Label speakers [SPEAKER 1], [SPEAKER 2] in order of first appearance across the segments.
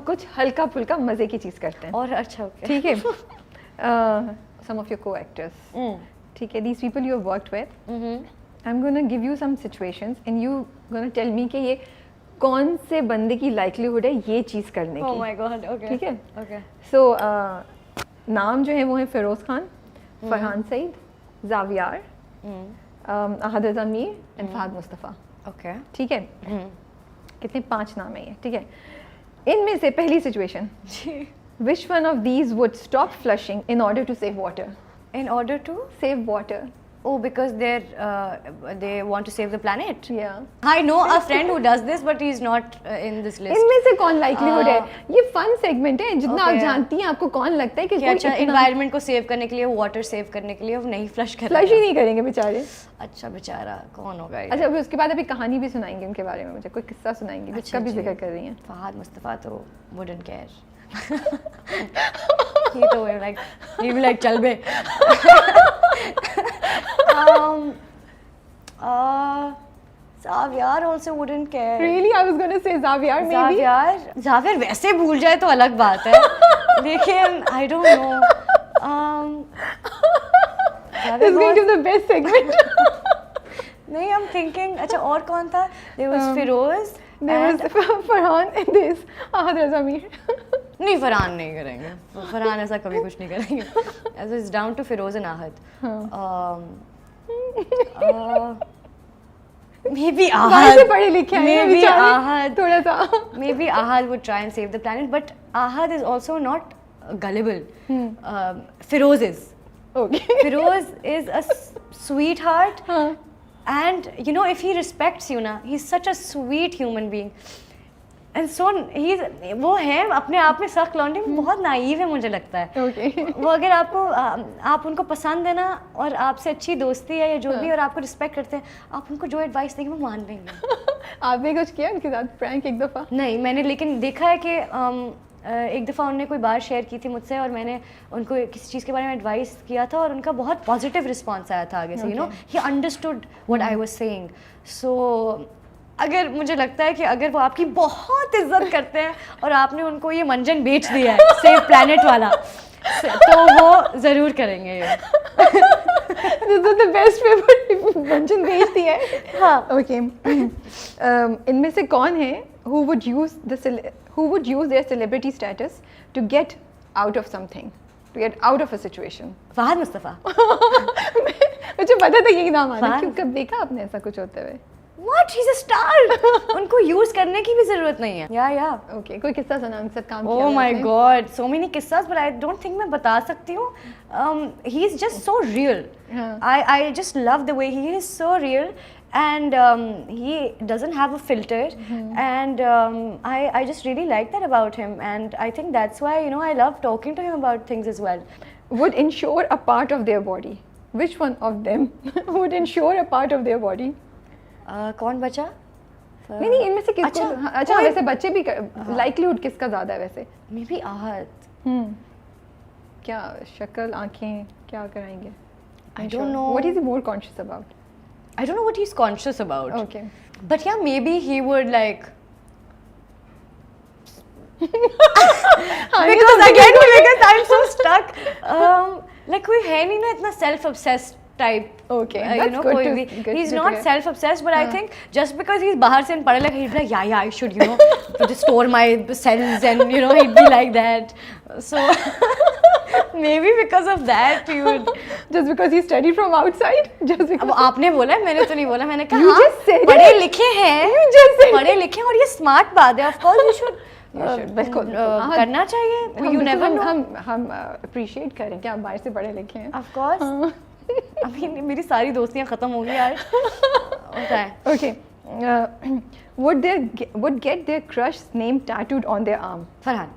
[SPEAKER 1] कुछ हल्का फुल्का मजे की चीज करते हैं.
[SPEAKER 2] और अच्छा ओके.
[SPEAKER 1] ठीक है. Some of your co-actors. ठीक है. These people you have worked with. I'm gonna give you some situations and you gonna tell me कि ये कौन से बंदे की likelihood है ये चीज करने की.
[SPEAKER 2] Oh my God. Okay.
[SPEAKER 1] ठीक है.
[SPEAKER 2] Okay.
[SPEAKER 1] So नाम जो है वो है फिरोज खान, फरहान सईद, जावियार, अहद रज़ा मीर एंड फहद मुस्तफ़ा.
[SPEAKER 2] Okay.
[SPEAKER 1] ठीक है. कितने 5 नाम है ये. ठीक है. इनमें से पहली situation, which one of these would stop flushing in order to save water?
[SPEAKER 2] In order to?
[SPEAKER 1] Save water.
[SPEAKER 2] Oh, because they want to save the planet.
[SPEAKER 1] Yeah.
[SPEAKER 2] I know a friend who does this, but he's not in this list.
[SPEAKER 1] इनमें से कौन likelihood है? ये fun segment है. जितना आप
[SPEAKER 2] Okay.
[SPEAKER 1] जानती हैं आपको कौन लगता है कि
[SPEAKER 2] कि
[SPEAKER 1] कोई
[SPEAKER 2] अच्छा
[SPEAKER 1] इतना
[SPEAKER 2] environment को सेव करने के लिए, वाटर सेव करने के लिए वो नहीं फ्लश कर
[SPEAKER 1] फ्लश ही नहीं करेंगे बेचारे.
[SPEAKER 2] अच्छा बेचारा कौन होगा ये?
[SPEAKER 1] अच्छा, अभी उसके बाद अभी कहानी भी सुनाएंगे उनके बारे में, मुझे कोई किस्सा सुनाएंगे जिसका भी जिक्र कर रही हैं.
[SPEAKER 2] फहद मुस्तफ़ा तो wouldn't care. he तो like he will like चल बे. Xavier also wouldn't care.
[SPEAKER 1] Really, I was gonna say Xavier maybe.
[SPEAKER 2] Xavier वैसे भूल जाए तो अलग बात है. लेकिन I don't know.
[SPEAKER 1] This is going to the best segment.
[SPEAKER 2] नहीं, I'm thinking. अच्छा और कौन था? There was Firoz.
[SPEAKER 1] There was Farhan and this Ahad Raza Mir.
[SPEAKER 2] नहीं, फरहान नहीं करेंगे. फरहान ऐसा कभी कुछ नहीं करेंगे. So it's down to Firoz and Ahad. Maybe Ahad.
[SPEAKER 1] से पढ़े लिखे हैं
[SPEAKER 2] Maybe
[SPEAKER 1] बेचारे.
[SPEAKER 2] Ahad.
[SPEAKER 1] थोड़ा सा.
[SPEAKER 2] Maybe Ahad would try and save the planet, but Ahad is also not gullible. Firoz is.
[SPEAKER 1] Okay.
[SPEAKER 2] Firoz is a sweetheart. And you know, if he respects you ना, he's such a sweet human being. And so he's वो है अपने आप में सख्त लौंडे, बहुत naive है मुझे लगता है.
[SPEAKER 1] Okay.
[SPEAKER 2] वो अगर आपको आप उनको पसंद है ना और आपसे अच्छी दोस्ती है या जो भी और आपको रिस्पेक्ट करते हैं, आप उनको जो एडवाइस देंगे वो मान लेंगे.
[SPEAKER 1] आपने कुछ किया उनके साथ प्रैंक एक दफ़ा?
[SPEAKER 2] नहीं, मैंने लेकिन देखा है कि एक दफ़ा उन्होंने कोई बात शेयर की थी मुझसे और मैंने उनको किसी चीज़ के बारे में एडवाइस किया था और उनका बहुत पॉजिटिव रिस्पॉन्स आया था आगे से. You know, he understood what I was saying. So अगर मुझे लगता है कि अगर वो आपकी बहुत इज्जत करते हैं और आपने उनको ये मंजन बेच दिया है सेव प्लैनेट वाला, तो वो ज़रूर करेंगे ये.
[SPEAKER 1] This is the best way for मंजन बेच दिया है. हाँ. Okay. इनमें से कौन है who would use their celebrity status to get out of something, to get out of a situation?
[SPEAKER 2] Fahad Mustafa.
[SPEAKER 1] मुझे पता था यही नाम आना. क्यों, कब देखा आपने ऐसा कुछ होते हुए?
[SPEAKER 2] What? He's a star. उनको यूज करने की भी जरूरत नहीं है. या
[SPEAKER 1] Okay. कोई किस्सा सुना उनके साथ काम किया?
[SPEAKER 2] Oh my God, so many किस्सास, but I don't think मैं बता सकती हूँ. He's just so real. I just love the way he is so real, and he doesn't have a filter, and I just really like that about him, and I think that's why, you know, I love talking to him about things as well.
[SPEAKER 1] Would insure a part of their body. Which one of them would insure a part of their body?
[SPEAKER 2] कौन बचा?
[SPEAKER 1] नहीं, इनमें से किसको? अच्छा वैसे बच्चे भी लाइक्लीहुड किसका ज़्यादा है वैसे?
[SPEAKER 2] Maybe Ahad.
[SPEAKER 1] क्या शक्ल, आँखें क्या कराएंगे?
[SPEAKER 2] I don't know.
[SPEAKER 1] What is he more conscious about?
[SPEAKER 2] I don't know what he's conscious about.
[SPEAKER 1] Okay.
[SPEAKER 2] But yeah, maybe he would like. because I'm so stuck. Like कोई है नहीं ना इतना self-obsessed type.
[SPEAKER 1] Okay,
[SPEAKER 2] you
[SPEAKER 1] that's
[SPEAKER 2] know,
[SPEAKER 1] good
[SPEAKER 2] he's
[SPEAKER 1] to
[SPEAKER 2] not
[SPEAKER 1] hear.
[SPEAKER 2] self-obsessed, but I think just because he's बाहर से पढ़ा लिखा, he'd be like, yeah, I should, you know, just store my cells, and you know, he'd be like that. So maybe because of that, he would.
[SPEAKER 1] Just because he studied from outside, just because.
[SPEAKER 2] अब आपने बोला, मैंने तो नहीं बोला, मैंने कहा
[SPEAKER 1] You just said
[SPEAKER 2] पढ़े
[SPEAKER 1] it.
[SPEAKER 2] लिखे हैं,
[SPEAKER 1] You just said
[SPEAKER 2] पढ़े लिखे हैं और ये स्मार्ट बात है, of course you should.
[SPEAKER 1] बिल्कुल
[SPEAKER 2] करना चाहिए. You never know.
[SPEAKER 1] हम appreciate करें कि आप बाहर से पढ़े लिखे हैं.
[SPEAKER 2] Of course. अभी मेरी सारी दोस्तियां खत्म हो गई यार. होता है.
[SPEAKER 1] Okay. Would get their crush's name tattooed on their arm?
[SPEAKER 2] Farhan.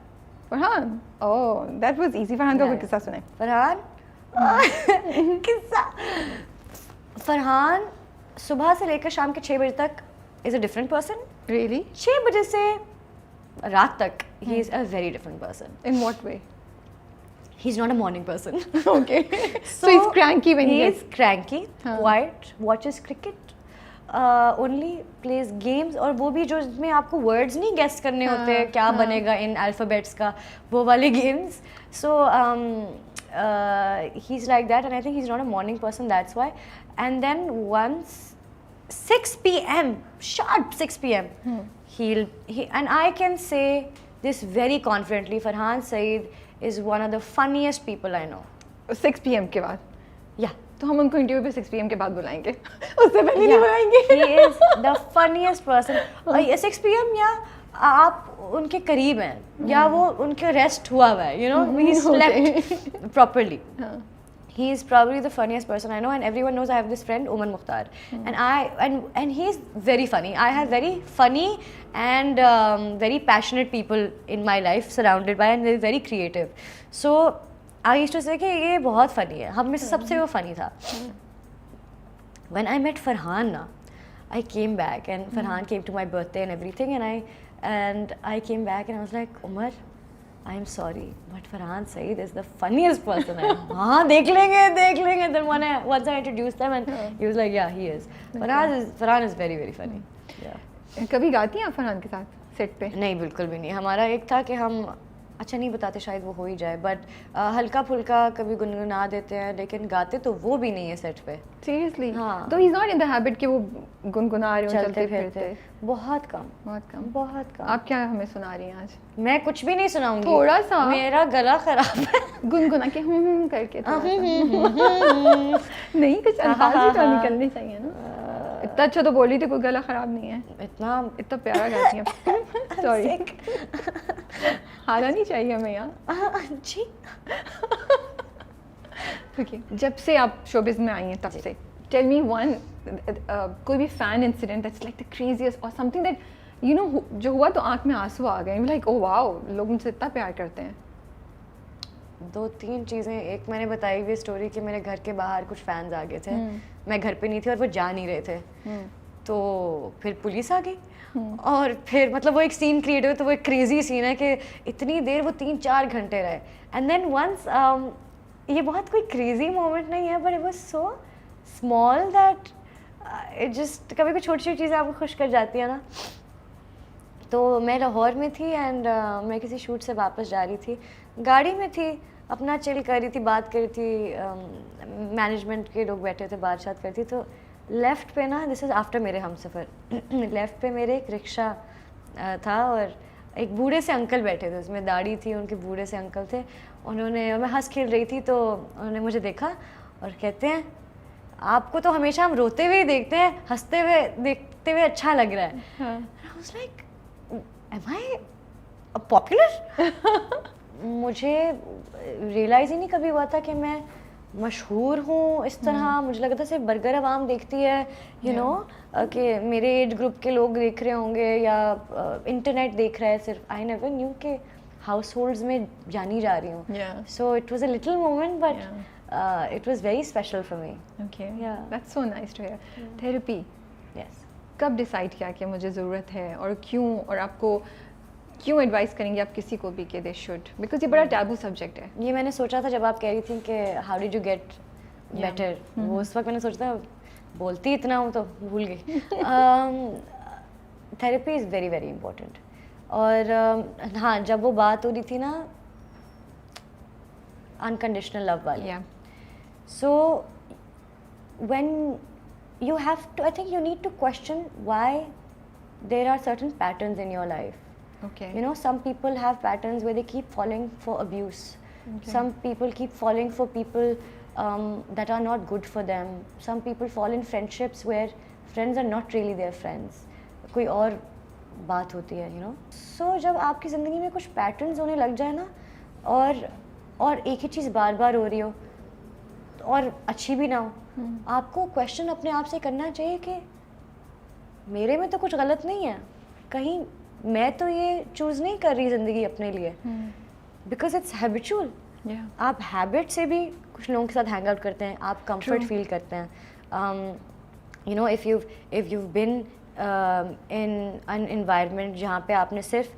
[SPEAKER 1] Farhan. Oh, that was easy. Farhan का कोई किस्सा सुनाए.
[SPEAKER 2] फरहान. किस्सा. फरहान सुबह से लेकर शाम के 6 बजे तक is a different person.
[SPEAKER 1] Really?
[SPEAKER 2] 6 बजे से रात तक he is a very different person.
[SPEAKER 1] In what way?
[SPEAKER 2] He's not a morning person.
[SPEAKER 1] Okay. So he's cranky when
[SPEAKER 2] he's cranky, quiet, watches cricket, only plays games, और वो भी जो जिसमें आपको वर्ड्स नहीं गेस करने होते हैं क्या बनेगा इन अल्फ़ाबेट्स का, वो वाले games. So he's like that, and I think he's not a morning person, that's why. And then once 6 p.m. sharp 6 p.m. And I can say this very confidently, Farhan Saeed is one of the funniest people I know.
[SPEAKER 1] 6 PM के बाद?
[SPEAKER 2] Yeah.
[SPEAKER 1] तो हम उनको interview पे 6 PM के बाद बुलाएंगे, उससे पहले नहीं बुलाएंगे.
[SPEAKER 2] He is the funniest person. 6 PM या आप उनके करीब हैं या वो उनके रेस्ट हुआ है, you know, he slept properly. He is probably the funniest person I know, and everyone knows I have this friend Oman Mukhtar, and he is very funny. I have very funny and very passionate people in my life surrounded by, and they're very creative. So I used to say कि ये बहुत funny है, हम में से सबसे वो funny था. When I met Farhan na, I came back and Farhan came to my birthday and everything, and I came back and I was like, Umar, I am sorry, but Farhan Saeed is the funniest person I know. हाँ देख लेंगे. Then once I introduced them, and he was like, yeah, he is. Farhan is very very funny. Yeah.
[SPEAKER 1] कभी गाती हैं आप फरहान के साथ set पे?
[SPEAKER 2] नहीं, बिल्कुल भी नहीं. हमारा एक था कि हम, अच्छा नहीं बताते, शायद वो हो ही जाए, बट हल्का फुल्का कभी गुनगुना देते हैं, लेकिन गाते तो वो भी नहीं है सेट पे.
[SPEAKER 1] सीरियसली?
[SPEAKER 2] हाँ.
[SPEAKER 1] तो he is not in the habit कि वो गुनगुना रहे हो, चलते फिरते?
[SPEAKER 2] बहुत कम.
[SPEAKER 1] आप क्या हमें सुना रही हैं आज?
[SPEAKER 2] मैं कुछ भी नहीं सुनाऊंगी.
[SPEAKER 1] थोड़ा सा.
[SPEAKER 2] मेरा गला खराब है.
[SPEAKER 1] गुनगुना के करके नहीं, कुछ अल्फाज भी तो निकलने चाहिए ना. इतना अच्छा तो बोली थी, कोई गला खराब नहीं है. इतना प्यारा गाती हैं. सॉरी, हारा नहीं चाहिए हमें यहाँ.
[SPEAKER 2] जी.
[SPEAKER 1] ओके, जब से आप शोबिज़ में आई हैं तब से, टेल मी वन कोई भी fan incident that's like the craziest, और समथिंग दैट यू नो जो हुआ तो आंख में आंसू आ गए, लाइक ओ वाओ, लोग मुझसे इतना प्यार करते हैं.
[SPEAKER 2] 2-3 चीज़ें. एक मैंने बताई हुई स्टोरी कि मेरे घर के बाहर कुछ फैंस आ गए थे, मैं घर पे नहीं थी और वो जा नहीं रहे थे, तो फिर पुलिस आ गई, और फिर मतलब वो एक सीन क्रिएट हुआ. तो वो एक क्रेजी सीन है कि इतनी देर वो 3-4 घंटे रहे. एंड देन वंस, ये बहुत कोई क्रेजी मोमेंट नहीं है, but it was so small that it just, कभी कोई छोटी छोटी चीज़ें आपको खुश कर जाती है ना. तो मैं लाहौर में थी एंड मैं किसी शूट से वापस जा रही थी, गाड़ी में थी, अपना चिल कर रही थी, बात कर रही थी, मैनेजमेंट के लोग बैठे थे, बात शात कर रही थी. तो लेफ़्ट पे ना, दिस इज़ आफ्टर मेरे हमसफ़र, लेफ़्ट पे मेरे एक रिक्शा था और एक बूढ़े से अंकल बैठे थे, उसमें दाढ़ी थी, उनके बूढ़े से अंकल थे. उन्होंने, मैं हंस खेल रही थी तो उन्होंने मुझे देखा और कहते हैं, आपको तो हमेशा हम रोते हुए देखते हैं, हंसते हुए देखते हुए अच्छा लग रहा है. I was like, am I popular? मुझे रियलाइज़ ही नहीं कभी हुआ था कि मैं मशहूर हूँ इस तरह. मुझे लगता सिर्फ बर्गर आवाम देखती है, यू नो, कि मेरे एज ग्रुप के लोग देख रहे होंगे या इंटरनेट देख रहा है सिर्फ. आई नेवर न्यू कि हाउस होल्ड्स में जानी जा रही हूँ. So it was a little moment, but it was very special for me.
[SPEAKER 1] Okay, that's so nice to hear. Therapy,
[SPEAKER 2] yes.
[SPEAKER 1] कब डिसाइड किया कि मुझे ज़रूरत है, और क्यों, और आपको क्यों एडवाइस करेंगे आप किसी को भी कि दे शुड, बिकॉज ये बड़ा टैबू सब्जेक्ट है.
[SPEAKER 2] ये मैंने सोचा था जब आप कह रही थी कि how did you get better, वो उस वक्त मैंने सोचा था, बोलती इतना हूँ तो भूल गई. Therapy is very very important. और हाँ, जब वो बात हो रही थी ना अनकंडीशनल लव वाली, so when you have to, I think you need to question why there are certain patterns in your life.
[SPEAKER 1] Okay.
[SPEAKER 2] You know, some people have patterns where they keep falling for abuse. Okay. Some people keep falling for people that are not good for them. Some people fall in friendships where friends are not really their friends. कोई और बात होती है, you know. So जब आपकी ज़िंदगी में कुछ patterns होने लग जाए ना, और एक ही चीज़ बार बार हो रही हो और अच्छी भी ना हो, आपको क्वेश्चन अपने आप से करना चाहिए कि मेरे में तो कुछ गलत नहीं है, कहीं मैं तो ये चूज़ नहीं कर रही ज़िंदगी अपने लिए, बिकॉज इट्स हैबिचुअल. आप हैबिट से भी कुछ लोगों के साथ हैंग आउट करते हैं, आप कंफर्ट फील करते हैं. You know, if you been in an environment जहाँ पे आपने सिर्फ